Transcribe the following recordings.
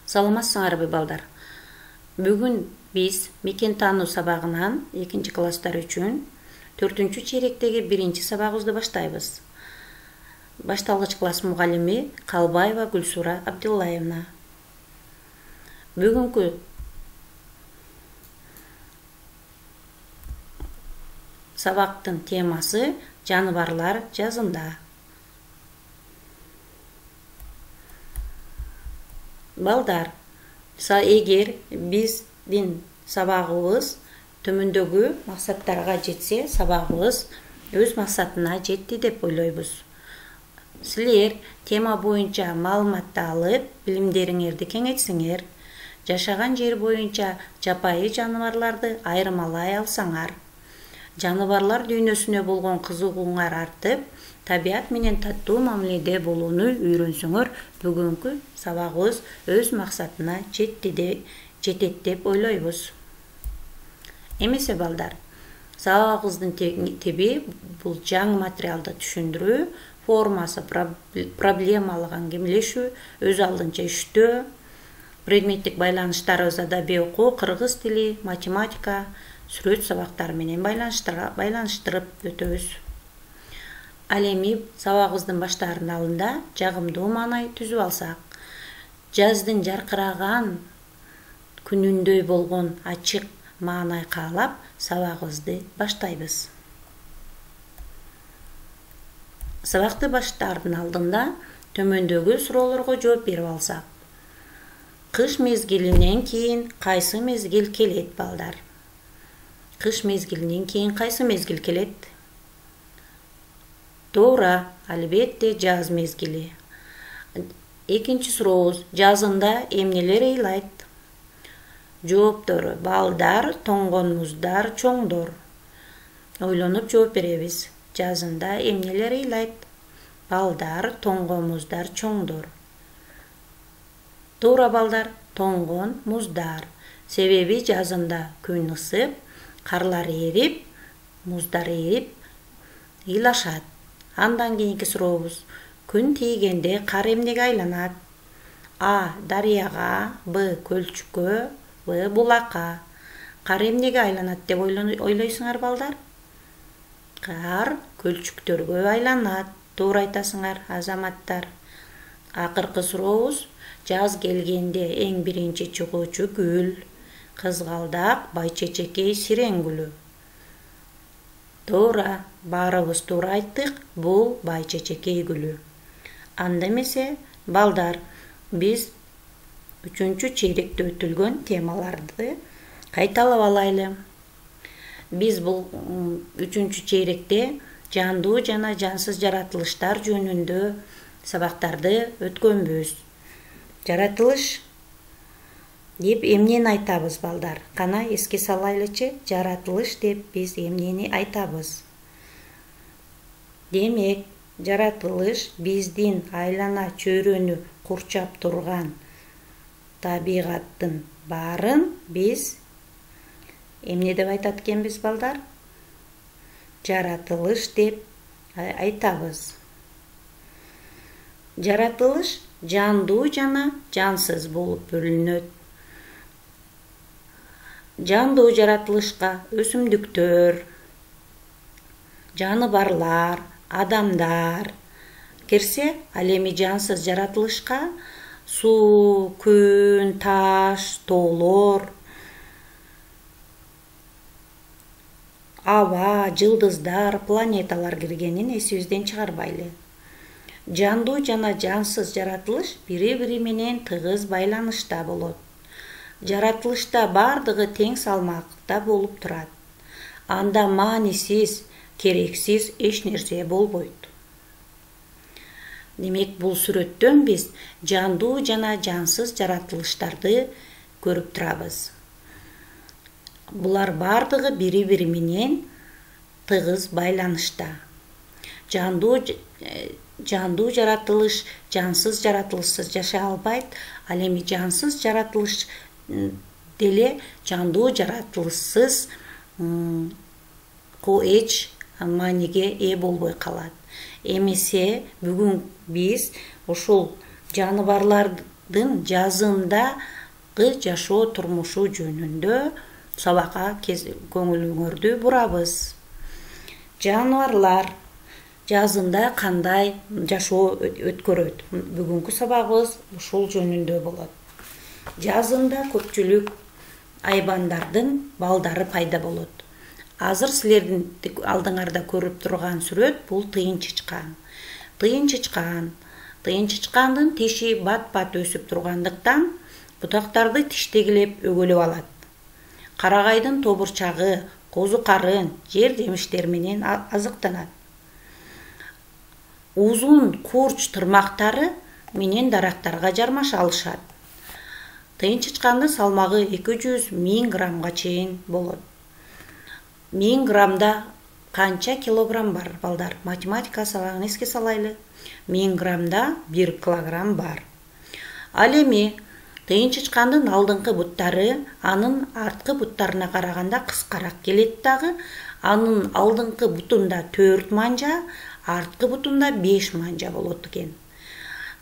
Саламатсыңарбы балдар? Бүгүн биз мекен таануу сабагынан 2-класстар үчүн 4-чү чейректеги 1-чи сабагыбызды баштайбыз. Башталгыч класс мугалими Калбаева Гүлсура Абдуллаевна. Бүгүнкү сабактын темасы жаныбарлар жазында. Балдар, эгер биздин сабагыбыз төмөндөгү максаттарга жетсе, сабагыбыз өз максатына жетти деп ойлойбуз. Силер тема боюнча маалыматты алып, билимдериңерди кеңейтсеңер, жашаган жер боюнча жапайы жаныбарларды айырмалай алсаңар, жаныбарлар дүйнөсүнө болгон кызыгууңар артып, табият менен таттуу мамиледе болууну үйрөнсөңөр, бүгүнкү сабагыбыз өз максатына жетет деп ойлойбуз. Эмесе балдар, сабагыбыздын теби бул жаңы материалды түшүндүрүү, формасы проблемалык аңгемелешүү, өз алдынча иштөө, предметтик байланыштарыбыз адабий окуу, кыргыз тили, математика, сүрөт сабактары менен байланыштырып өтөбүз. Ал эми сабагыбыздын баштаардын алдында жагымдуу маанай түзүп алсак, жаздын жаркыраган күнүндөй болгон ачык маанай каалап сабагыбызды баштайбыз. Сабакты баштаардын алдында төмөндөгү суроолорго жооп берип алсак. Кыш мезгилинен кийин кайсы мезгил келет, балдар? Кыш мезгилинен кийин кайсы мезгил келет? Туура, албетте жаз мезгили. Экинчи сурообуз, жазында эмнелер ыйлайт? Жооптору: балдар, тоңгон муздар, чоңдор. Ойлонуп жооп беребиз. Жазында эмнелер ыйлайт? Балдар, тоңгон муздар, чоңдор. Туура балдар, тоңгон муздар. Себеби жазында күн ысып, карлар эрип, муздар эрип ыйлашат. Андан кийинки сурообуз: күн тийгенде кар эмнеге айланат? А. Дарыяга, Б. Көлчүккө, В. Булакка. Кар эмнеге айланат деп ойлойсуңар балдар? Кар көлчүктөргө айланат. Туура айтасыңар, азаматтар. Акыркы сурообуз: жаз келгенде эң биринчи чыгуучу гүл, кызгалдак, байчечекей, сирен гүлү. Туура, баарыбыз туура айттык, бул байчечекей гүлү. Анда эмесе балдар, биз 3-чү чейректе өтүлгөн темаларды кайталап алайлы. Биз бул 3-чү чейректе жандуу жана жансыз жаратылыштар жөнүндө сабактарды өткөнбүз. Жаратылыш деп эмнени айтабыз, балдар? Кана эске салайлычы, жаратылыш деп биз эмнени айтабыз? Демек, жаратылыш биздин айлана чөйрөнү курчап турган табигаттын баарын биз эмне деп айтат экенбиз, балдар? Жаратылыш деп айтабыз. Жаратылыш жандуу жана жансыз болуп бөлүнөт. Жандуу жаратылышка өсүмдүктөр, жаныбарлар, адамдар кирсе, ал эми жансыз жаратылышка суу, күн, таш, тоолор, аба, жылдыздар, планеталар киргенин эсибизден чыгарбайлы. Жандуу жана жансыз жаратылыш бири-бири менен тыгыз байланышта болот. Жаратылышта бардыгы тең салмакта болуп турат. Анда маанисиз, керексиз эч нерсе болбойт. Демек, бул сүрөттөн биз жандуу жана жансыз жаратылыштарды көрүп турабыз. Булар бардыгы бири-бири менен тыгыз байланышта. Жандуу жаратылыш жансыз жаратылышсыз жашай албайт. Ал эми жансыз жаратылыш деле жандуу жаратылышсыз эч мааниге ээ болбой калат. Эмесе бүгүн биз ушул жаныбарлар жазындагы жашоо турмушу жөнүндө сабакка көңүлүңөрдү бурабыз. Жаныбарлар жазында кандай жашоо өткөрөт? Бүгүнкү сабагыбыз ушул жөнүндө болот. Жазында көпчүлүк айбандардын балдары пайда болот. Азыр силердин алдыңарда көрүп турган сүрөт бул тыйын чычкан. Тыйын чычкандын тиши бат-бат өсүп тургандыктан бутактарды тиштегилеп өгөлөп алат. Карагайдын тобурчагы, козу карын, жер жемиштер менен азыктанат. Узун курч тырмактары менен дарактарга жармаша алышат. Тыйын чычкандын салмагы 200.000 граммга чейин болот. 1000 граммда канча килограмм бар, балдар? Математика сабагын эске салайлы. 1000 граммда 1 килограмм бар. Ал эми тыйын чычкандын алдыңкы буттары анын арткы буттарына караганда кыскараак келет дагы, анын алдыңкы бутунда 4 манжа, арткы бутунда 5 манжа болот экен.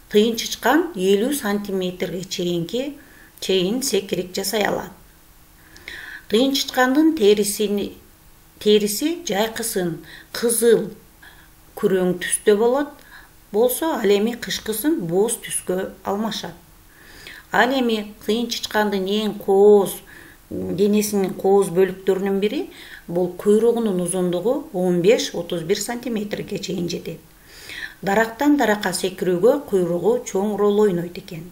Тыйын чычкан 50 сантиметрге чейин секирик жасай алат. Тыйын чычкандын териси жайкысын кызыл күрөң түстө болсо, ал эми кышкысын боз түскө алмашат. Ал эми тыйын чычкандын эң кооз денесинин кооз бөлүктөрүнүн бири бул куйругунун узундугу 15-31 сантиметрге чейин жетет. Дарактан даракка секирүүгө куйругу чоң роль ойнойт экен.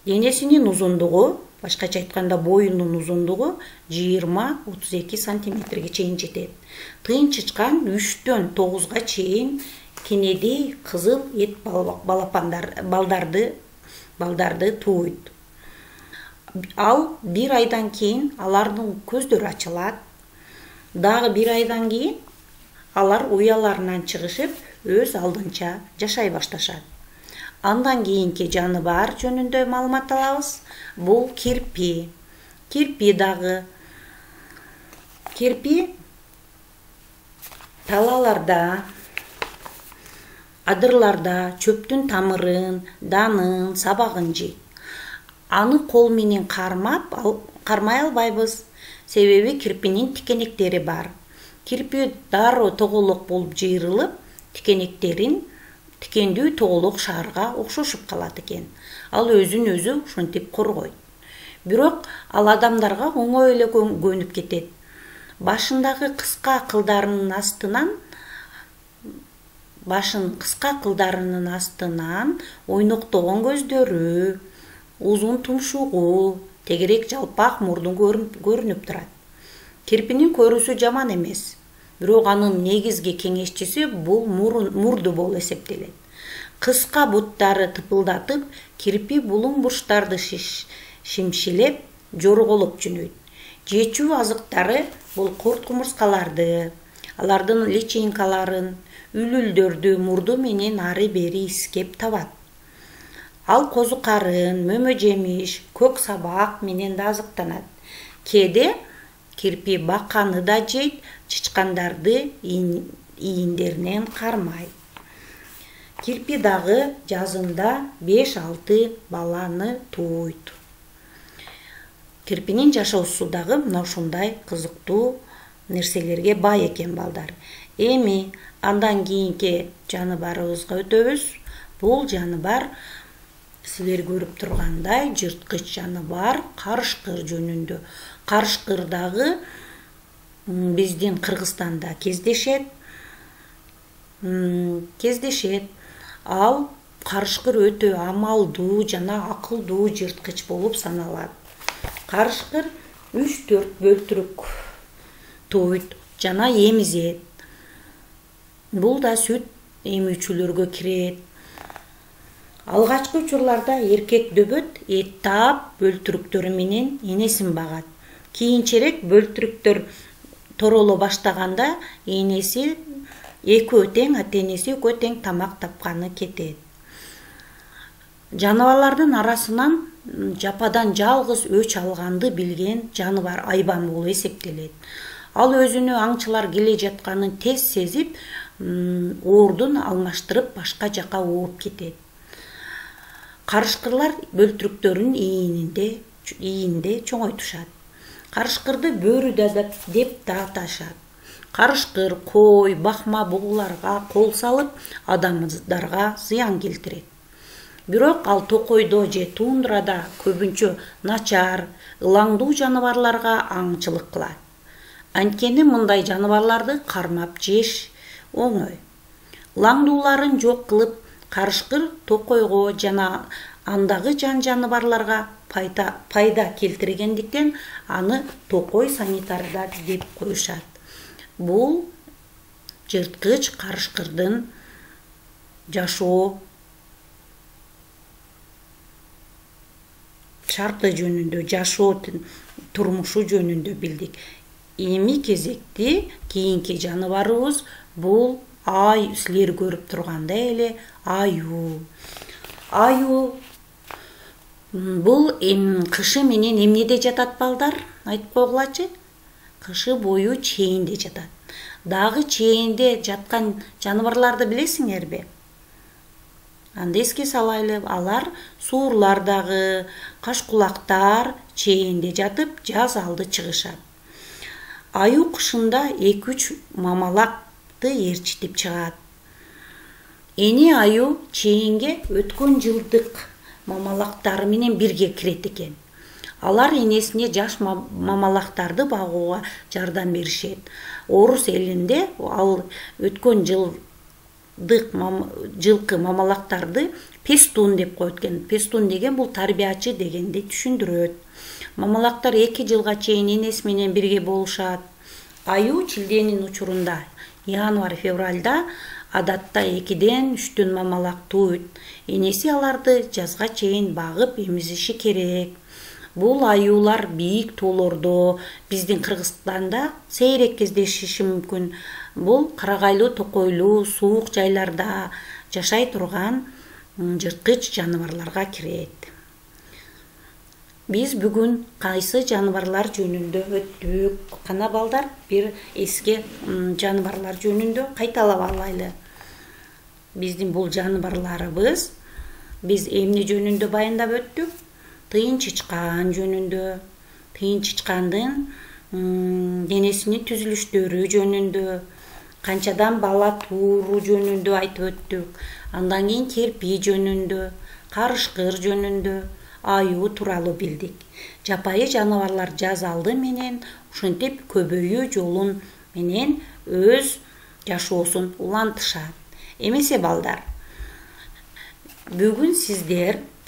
Денесинин узундугу, башкача айтканда боюнун узундугу 20-32 сантиметрге чейин жетет. Тыйын чычкан 3-төн 9га чейин кенедей кызыл эт балдарды тууйт. Ал 1 айдан кийин алардын көздөрү ачылат. Дагы 1 айдан кийин алар уяларынан чыгышып, өз алдынча жашай башташат. Андан кийинки жаныбар жөнүндө маалымат алабыз. Бул кирпи. Кирпи талаларда, адырларда чөптүн тамырын, данын, сабагын жейт. Аны кол менен кармай албайбыз, себеби кирпинин тикенектери бар. Кирпи дароо тоголок болуп жыйрылып, тикендүү тоголок шаарга окшошуп калат экен. Ал өзүн өзү ушинтип коргойт. Бирок ал адамдарга оңой эле көнүп кетет. Башындагы кыска кылдарынын астынан ойноктогон көздөрү, узун тумшугу, тегерек жалпак мурду көрүнүп турат. Кирпинин көрүүсү жаман эмес, бирок анын негизги кеңешчиси бул мурду болуп эсептелет. Кыска буттары тыпылдатып, кирпи булуң бурчтарды шимшилеп, жорголоп жөнөйт. Жечүү азыктары бул курт кумурскаларды, алардын личинкаларын, үлүлдөрдү мурду менен ары-бери искеп табат. Ал козу карын, мөмө жемиш, көк сабак менен да азыктанат. Кээде кирпи баканы да жейт, чычкандарды ийиндеринен кармайт. Кирпи дагы жазында 5-6 баланы тууйт. Кирпинин жашоосу дагы мына ушундай кызыктуу нерселерге бай экен, балдар. Эми андан кийинки жаныбарыбызга өтөбүз. Бул жаныбар силер көрүп тургандай жырткыч жаныбар, карышкыр жөнүндө. Карышкыр дагы биздин Кыргызстанда кездешет. Ал карышкыр өтө амалдуу жана акылдуу жырткыч болуп саналат. Карышкыр 3-4 бөлтүрүк тууйт жана эмизет. Бул да сүт эмүүчүлөргө кирет. Алгачкы учурларда эркек дөбөт эт таап бөлтүрүктөрү менен энесин багат. Кийинчерээк бөлтүрүктөр тороло баштаганда энеси экөө тең, ата-энеси экөө тең тамак тапканы кетет. Жаныбарлардын арасынан жападан жалгыз өч алганды билген жаныбар айбан болуп эсептелет. Ал өзүнө аңчылар келе жатканын тез сезип, ордун алмаштырып башка жака ооп кетет. Карышкырлар бөлтүрүктөрүн ийинде чоңойтушат. Карышкырды бөрү деп да аташат. Карышкыр кой, бахма бугуларга кол салып, адамдарга зыян келтирет. Бирок ал токойдо же тундрада көбүнчө начар, ылаңдуу жаныбарларга аңчылык кылат. Анткени мындай жаныбарларды кармап жеш оңой. Ылаңдууларын жок кылып, карышкыр токойго жана андагы жаныбарларга пайда келтиргендиктен аны токой санитарда деп коюшат. Бул жырткыч карышкырдын жашоо шарты жөнүндө, жашоо турмушу жөнүндө билдик. Эми кезекти кийинки жаныбарыбыз бул ай, силер көрүп тургандай эле аю. Аю бул кышы менен эмнеде жатат балдар? Айтып койгулачы. Кышы бою чээнде жатат. Дагы чээнде жаткан жаныбарларды билесиңерби? Анда эске салайлы, алар суурлар дагы, кашкулактар чээнде жатып, жаз алды чыгышат. Аю кышында 2-3 мамалакты ээрчитип чыгат. Эни аю чээнге өткөн жылдык мамалактары менен бирге кирет экен. Алар энесине жаш мамалактарды багууга жардам беришет. Орус элинде ал өткөн жылкы мамалактарды пестун деп коет экен. Пестун деген бул тарбиячы дегенди түшүндүрөт. Мамалактар 2 жылга чейин энеси менен бирге болушат. Аю чилденин учурунда, январь-февралда адатта 2-ден 3 мамалак тууйт. Энеси аларды жазга чейин багып эмизиши керек. Бул аюулар бийик тоолордо, биздин Кыргызстанда сейрек кездешиши мүмкүн. Бул карагайлуу, токойлуу, суук жайларда жашай турган жырткыч жаныбарларга кирет. Биз бүгүн кайсы жаныбарлар жөнүндө өттүк? Кана балдар, бир эске жаныбарлар жөнүндө кайталап алайлы. Биздин бул жаныбарларыбыз, биз эмне жөнүндө баяндап өттүк? Тыйын чычкан жөнүндө, тыйын чычкандын денесинин түзүлүштөрү жөнүндө, канчадан бала тууру жөнүндө айтып өттүк. Андан кийин керпи жөнүндө, карышкыр жөнүндө, аю тууралуу билдик. Жапайы жаныбарлар жаз алды менен ушинтип көбөйүү жолун менен өз жашоосун улантышат. Эмесе балдар, бүгүн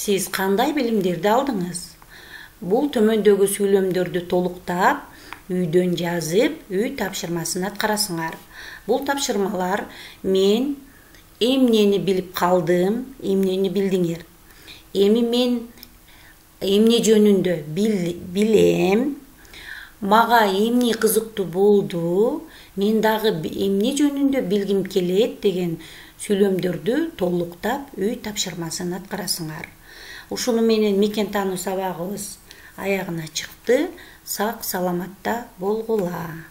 сиз кандай билимдерди алдыңыз? Бул төмөндөгү сүйлөмдөрдү толуктап, үйдөн жазып, үй тапшырмасын аткарасыңар. Бул тапшырмалар мен эмнени билип калдым, эмнени билдиңер. Эми мен эмне жөнүндө билем, мага эмне кызыктуу болду, мен дагы эмне жөнүндө билгим келет деген сүйлөмдөрдү толуктап, үй тапшырмасын аткарасыңар. Ушуну менен мекен таануу сабагыбыз аягына чыкты. Сак саламатта болгула.